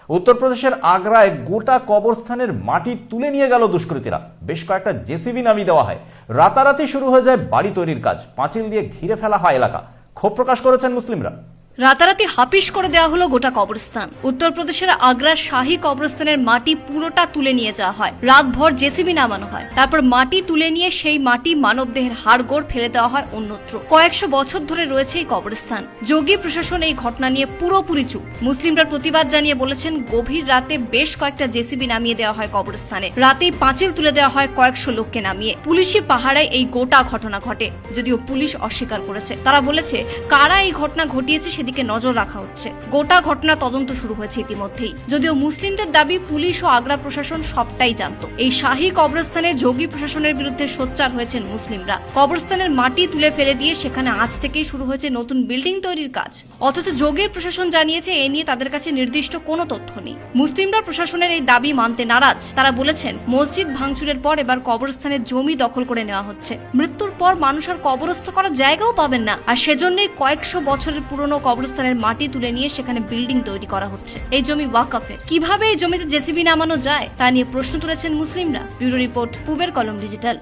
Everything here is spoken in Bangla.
উত্তরপ্রদেশের আগ্রায় গোটা কবরস্থানের মাটি তুলে নিয়ে গেল দুষ্কৃতীরা। বেশ কয়েকটা জেসিবি নামিয়ে দেওয়া হয়। রাতারাতি শুরু হয়ে যায় বাড়ি তৈরির কাজ। পাঁচিল দিয়ে ঘিরে ফেলা হয় এলাকা। ক্ষোভ প্রকাশ করেছেন মুসলিমরা। রাতারাতি হাপিস করে দেওয়া হলো গোটা কবরস্থান। উত্তরপ্রদেশের আগ্রার শাহী কবরস্থানের মাটি পুরোটা তুলে নিয়ে যাওয়া হয়। রাতভর জেসিবি নামানো হয়। তারপর মাটি তুলে নিয়ে সেই মাটি মানবদেহের হাড়গোড় ফেলে দেওয়া হয় অন্যত্র। কয়েকশো বছর ধরে রয়েছে এই কবরস্থান। যোগী প্রশাসন এই ঘটনা নিয়ে পুরোপুরি চুপ। মুসলিমরা প্রতিবাদ জানিয়ে বলেছেন, গভীর রাতে বেশ কয়েকটা জেসিবি নামিয়ে দেওয়া হয় কবরস্থানে। রাতেই পাঁচিল তুলে দেওয়া হয় কয়েকশো লোককে নামিয়ে। পুলিশি পাহারায় এই গোটা ঘটনা ঘটে, যদিও পুলিশ অস্বীকার করেছে। তারা বলেছে, কারা এই ঘটনা ঘটিয়েছে সেদিকে নজর রাখা হচ্ছে। গোটা ঘটনা তদন্ত শুরু হয়েছে ইতিমধ্যেই। যদিও মুসলিমদের দাবি, পুলিশ ও আগ্রা প্রশাসন সবটাই জানতো। এই শাহী কবরস্থানে যোগী প্রশাসনের বিরুদ্ধে সোচ্চার হয়েছেন মুসলিমরা। কবরস্থানের মাটি তুলে ফেলে দিয়ে সেখানে আজ থেকেই শুরু হয়েছে নতুন বিল্ডিং তৈরির কাজ। অথচ যোগীর প্রশাসন জানিয়েছে, এ নিয়ে তাদের কাছে নির্দিষ্ট কোনো তথ্য নেই। মুসলিমরা প্রশাসনের এই দাবি মানতে নারাজ। তারা বলেছেন, মসজিদ ভাঙচুরের পর এবার কবরস্থানের জমি দখল করে নেওয়া হচ্ছে। মৃত্যুর পর মানুষ আর কবরস্থ করার জায়গাও পাবেন না, আর সেজন্যই কয়েকশো বছরের পুরনো কবরস্থানের মাটি তুলে নিয়ে সেখানে বিল্ডিং তৈরি করা হচ্ছে। এই জমি ওয়াকফের। কিভাবে এই জমিতে জেসিবি নামানো যায় তা নিয়ে প্রশ্ন তুলেছেন মুসলিমরা। ব্যুরো রিপোর্ট, পূবের কলম ডিজিটাল।